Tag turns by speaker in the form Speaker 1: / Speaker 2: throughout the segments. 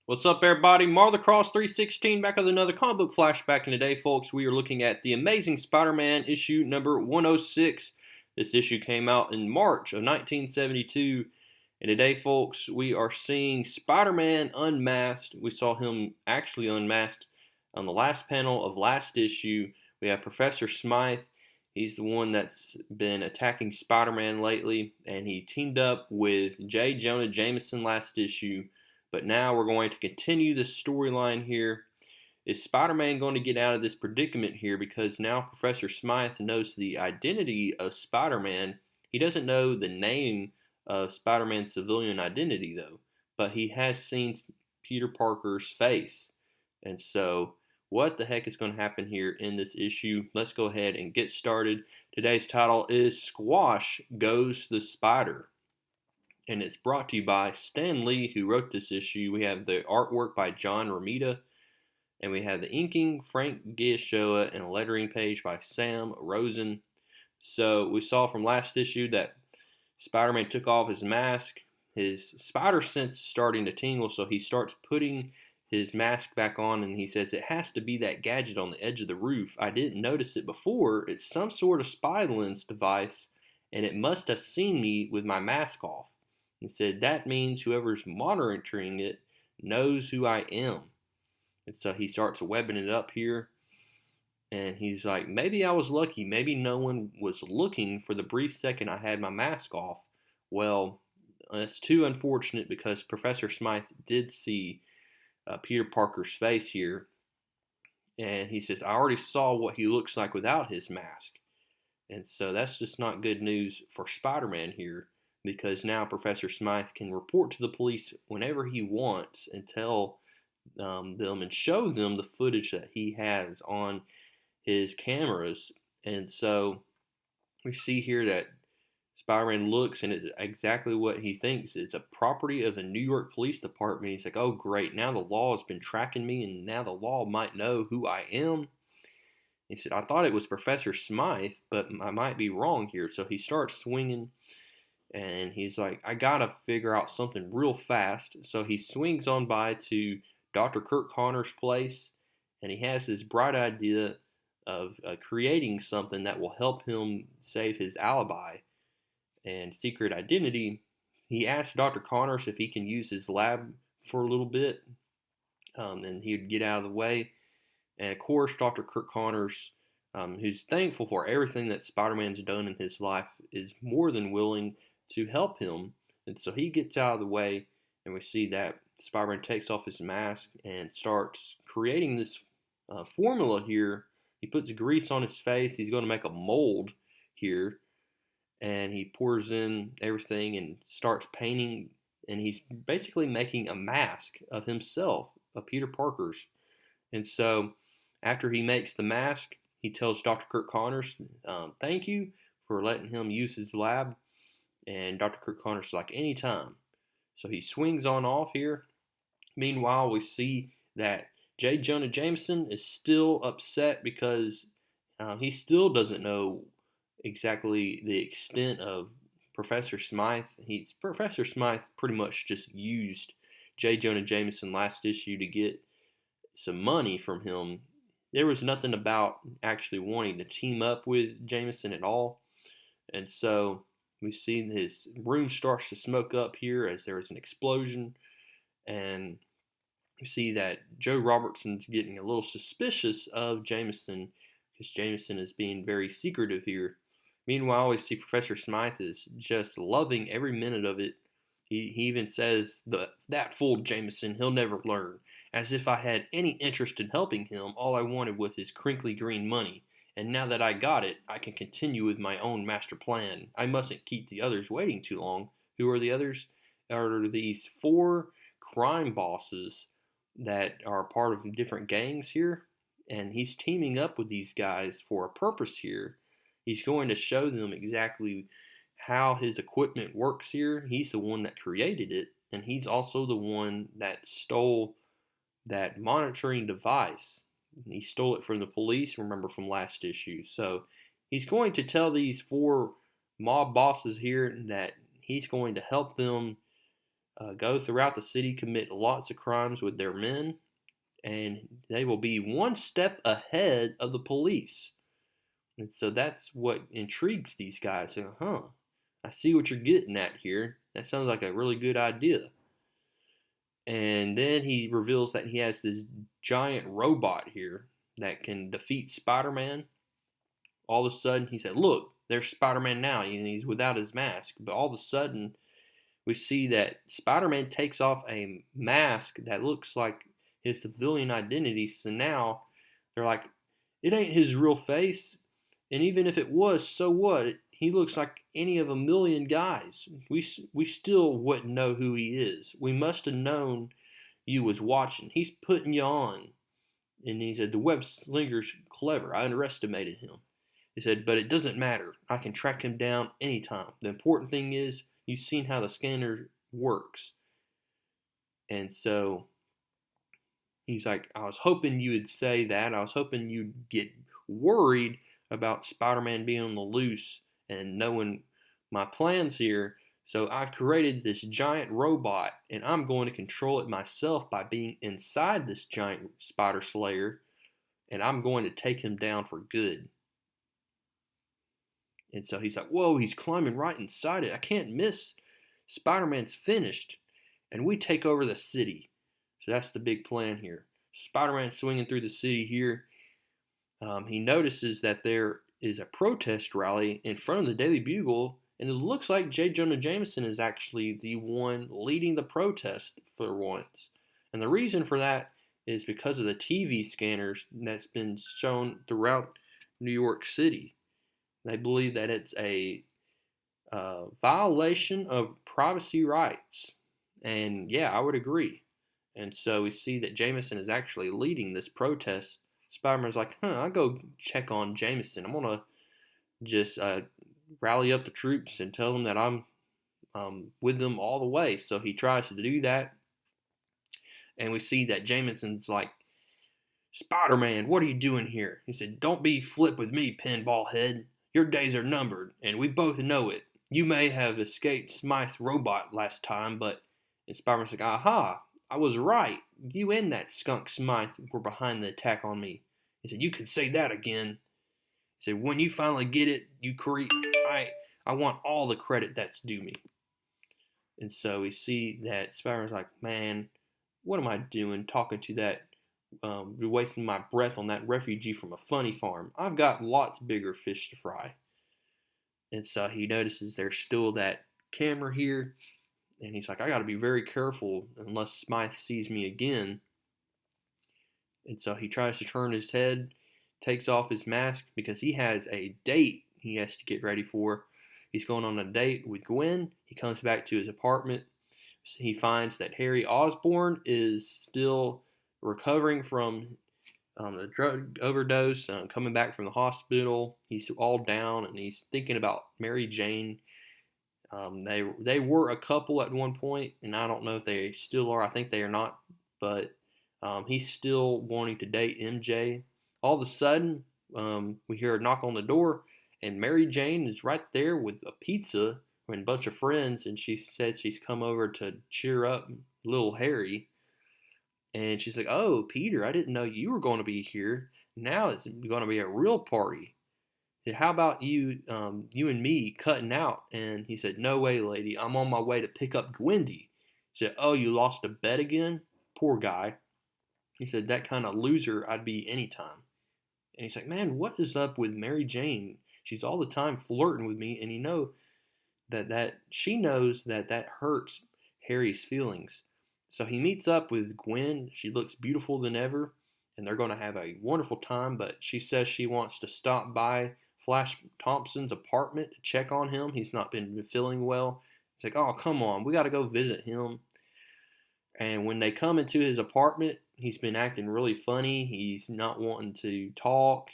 Speaker 1: What's up, everybody? Martha Cross 316 back with another comic book flashback. And today, folks, we are looking at The Amazing Spider-Man issue number 106. This issue came out in March of 1972. And today, folks, we are seeing Spider-Man unmasked. We saw him actually unmasked on the last panel of last issue. We have Professor Smythe. He's the one that's been attacking Spider-Man lately, and he teamed up with J. Jonah Jameson last issue. But now we're going to continue this storyline here. Is Spider-Man going to get out of this predicament here? Because now Professor Smythe knows the identity of Spider-Man. He doesn't know the name of Spider-Man's civilian identity, though. But he has seen Peter Parker's face. And so, what the heck is going to happen here in this issue? Let's go ahead and get started. Today's title is Squash Goes the Spider. And it's brought to you by Stan Lee, who wrote this issue. We have the artwork by John Romita, and we have the inking, Frank Giashoa, and a lettering page by Sam Rosen. So we saw from last issue that Spider-Man took off his mask. His spider sense is starting to tingle, so he starts putting his mask back on, and he says, "It has to be that gadget on the edge of the roof. I didn't notice it before. It's some sort of spy lens device, and it must have seen me with my mask off." He said, "That means whoever's monitoring it knows who I am." And so he starts webbing it up here. And he's like, maybe I was lucky. Maybe no one was looking for the brief second I had my mask off. Well, it's too unfortunate because Professor Smythe did see Peter Parker's face here. And he says, "I already saw what he looks like without his mask." And so that's just not good news for Spider-Man here, because now Professor Smythe can report to the police whenever he wants and tell them and show them the footage that he has on his cameras. And so we see here that Spider-Man looks, and it's exactly what he thinks. It's a property of the New York Police Department. He's like, "Oh, great. Now the law has been tracking me, and now the law might know who I am." He said, "I thought it was Professor Smythe, but I might be wrong here." So he starts swinging, and he's like, "I gotta figure out something real fast." So he swings on by to Dr. Kurt Connor's place, and he has this bright idea of creating something that will help him save his alibi and secret identity. He asks Dr. Connors if he can use his lab for a little bit, and he would get out of the way. And of course, Dr. Kurt Connors, who's thankful for everything that Spider-Man's done in his life, is more than willing to help him. And so he gets out of the way, and we see that Spider-Man takes off his mask and starts creating this formula here. He puts grease on his face. He's going to make a mold here, and he pours in everything and starts painting, and he's basically making a mask of himself, of Peter Parker's. And so after he makes the mask, he tells Dr. Kurt Connors, "Thank you for letting him use his lab." And Dr. Kurt Connors is like, "Anytime." So he swings on off here. Meanwhile, we see that J. Jonah Jameson is still upset because he still doesn't know exactly the extent of Professor Smythe. Professor Smythe pretty much just used J. Jonah Jameson last issue to get some money from him. There was nothing about actually wanting to team up with Jameson at all. And so we see his room starts to smoke up here as there is an explosion. And we see that Joe Robertson's getting a little suspicious of Jameson because Jameson is being very secretive here. Meanwhile, we see Professor Smythe is just loving every minute of it. He even says, "That fool Jameson, he'll never learn. As if I had any interest in helping him. All I wanted was his crinkly green money. And now that I got it, I can continue with my own master plan. I mustn't keep the others waiting too long." Who are the others? Are these four crime bosses that are part of different gangs here? And he's teaming up with these guys for a purpose here. He's going to show them exactly how his equipment works here. He's the one that created it, and he's also the one that stole that monitoring device. He stole it from the police, remember, from last issue. So he's going to tell these four mob bosses here that he's going to help them go throughout the city, commit lots of crimes with their men, and they will be one step ahead of the police. And so that's what intrigues these guys. I see what you're getting at here. That sounds like a really good idea. And then he reveals that he has this giant robot here that can defeat Spider-Man. All of a sudden, he said, "Look, there's Spider-Man now," and he's without his mask. But all of a sudden, we see that Spider-Man takes off a mask that looks like his civilian identity. So now they're like, it ain't his real face. And even if it was, so what? He looks like any of a million guys. We still wouldn't know who he is. We must have known you was watching. He's putting you on. And he said, the web slinger's clever. I underestimated him. He said, but it doesn't matter. I can track him down anytime. The important thing is you've seen how the scanner works. And so he's like, I was hoping you would say that. I was hoping you'd get worried about Spider-Man being on the loose and knowing my plans here. So I've created this giant robot, and I'm going to control it myself by being inside this giant spider slayer, and I'm going to take him down for good. And so he's like, whoa, he's climbing right inside it. I can't miss. Spider-Man's finished. And we take over the city. So that's the big plan here. Spider-Man's swinging through the city here. He notices that there is a protest rally in front of the Daily Bugle, and it looks like J. Jonah Jameson is actually the one leading the protest for once. And the reason for that is because of the TV scanners that's been shown throughout New York City. They believe that it's a violation of privacy rights. And yeah, I would agree. And so we see that Jameson is actually leading this protest. Spider-Man's like, I'll go check on Jameson. I'm going to just rally up the troops and tell them that I'm with them all the way. So he tries to do that. And we see that Jameson's like, Spider-Man, what are you doing here? He said, don't be flip with me, pinball head. Your days are numbered, and we both know it. You may have escaped Smythe's robot last time, but... And Spider-Man's like, aha, I was right. You and that skunk Smythe were behind the attack on me. He said, you could say that again. He said, when you finally get it, you creep. I want all the credit that's due me. And so we see that Spider-Man's like, man, what am I doing talking to that, wasting my breath on that refugee from a funny farm? I've got lots bigger fish to fry. And so he notices there's still that camera here. And he's like, I got to be very careful unless Smythe sees me again. And so he tries to turn his head, takes off his mask because he has a date he has to get ready for. He's going on a date with Gwen. He comes back to his apartment. He finds that Harry Osborn is still recovering from the drug overdose, coming back from the hospital. He's all down and he's thinking about Mary Jane. They were a couple at one point, and I don't know if they still are. I think they are not, but he's still wanting to date MJ. All of a sudden, we hear a knock on the door, and Mary Jane is right there with a pizza and a bunch of friends, and she said she's come over to cheer up little Harry. And she's like, oh, Peter, I didn't know you were going to be here. Now it's going to be a real party. How about you and me cutting out? And he said, no way, lady. I'm on my way to pick up Gwendy. He said, oh, you lost a bet again? Poor guy. He said, that kind of loser I'd be anytime. And he's like, man, what is up with Mary Jane? She's all the time flirting with me, and you know that she knows that hurts Harry's feelings. So he meets up with Gwen. She looks beautiful than ever, and they're going to have a wonderful time, but she says she wants to stop by Flash Thompson's apartment to check on him. He's not been feeling well. He's like, oh, come on, we got to go visit him. And when they come into his apartment, he's been acting really funny. He's not wanting to talk.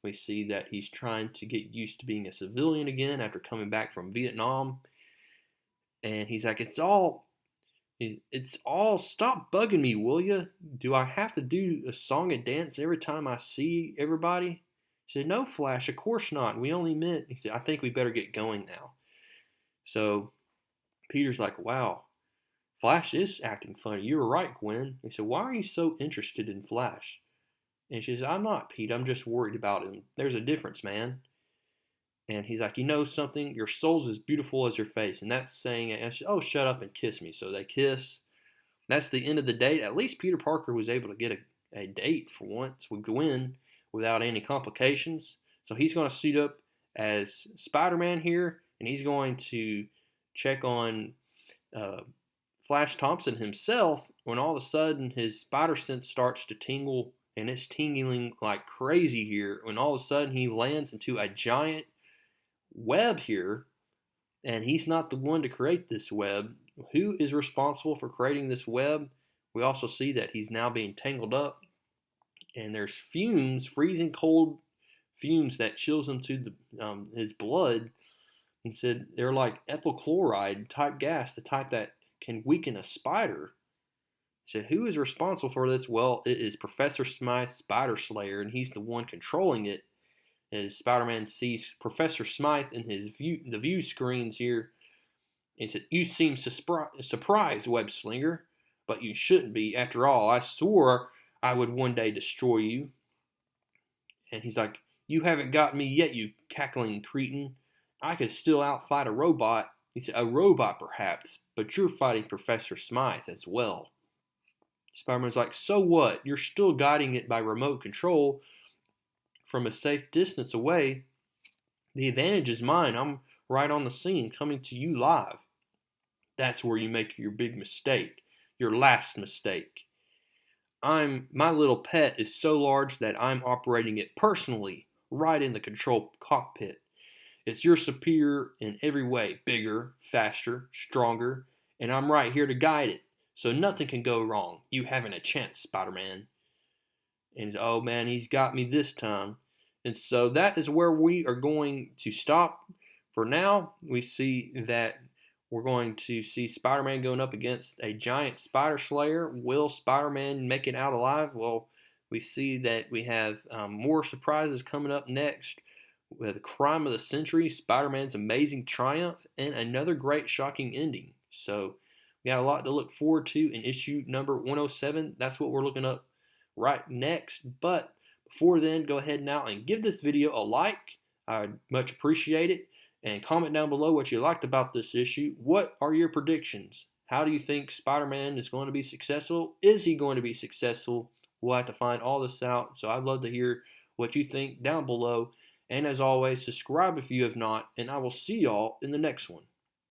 Speaker 1: We see that he's trying to get used to being a civilian again after coming back from Vietnam. And he's like, it's all, stop bugging me, will you? Do I have to do a song and dance every time I see everybody? He said, no, Flash, of course not. We only meant, he said, I think we better get going now. So Peter's like, wow, Flash is acting funny. You were right, Gwen. He said, why are you so interested in Flash? And she says, I'm not, Pete. I'm just worried about him. There's a difference, man. And he's like, you know something? Your soul's as beautiful as your face. And that's saying, oh, shut up and kiss me. So they kiss. That's the end of the date. At least Peter Parker was able to get a date for once with Gwen without any complications. So he's going to suit up as Spider-Man here, and he's going to check on uh, Flash Thompson himself when all of a sudden his spider sense starts to tingle, and it's tingling like crazy here. When all of a sudden he lands into a giant web here, and he's not the one to create this web. Who is responsible for creating this web? We also see that he's now being tangled up, and there's fumes, freezing cold fumes that chills him to his blood. And said they're like ethyl chloride type gas, the type that can weaken a spider. He said, who is responsible for this? Well, it is Professor Smythe, Spider Slayer, and he's the one controlling it. As Spider-Man sees Professor Smythe in the view screens here, he said, you seem surprised, Web Slinger, but you shouldn't be. After all, I swore I would one day destroy you. And he's like, you haven't got me yet, you cackling cretin. I could still outfight a robot. He said, a robot perhaps, but you're fighting Professor Smythe as well. Spider-Man's like, so what? You're still guiding it by remote control from a safe distance away. The advantage is mine. I'm right on the scene, coming to you live. That's where you make your big mistake, your last mistake. My little pet is so large that I'm operating it personally, right in the control cockpit. It's your superior in every way, bigger, faster, stronger, and I'm right here to guide it, so nothing can go wrong. You haven't a chance, Spider-Man. And oh man, he's got me this time. And so that is where we are going to stop. For now, we see that we're going to see Spider-Man going up against a giant spider slayer. Will Spider-Man make it out alive? Well, we see that we have more surprises coming up next. With the crime of the century, Spider-Man's amazing triumph, and another great shocking ending. So we got a lot to look forward to in issue number 107. That's what we're looking up right next. But before then, go ahead now and give this video a like. I'd much appreciate it. And comment down below what you liked about this issue. What are your predictions? How do you think Spider-Man is going to be successful? Is he going to be successful? We'll have to find all this out. So I'd love to hear what you think down below. And as always, subscribe if you have not, and I will see y'all in the next one.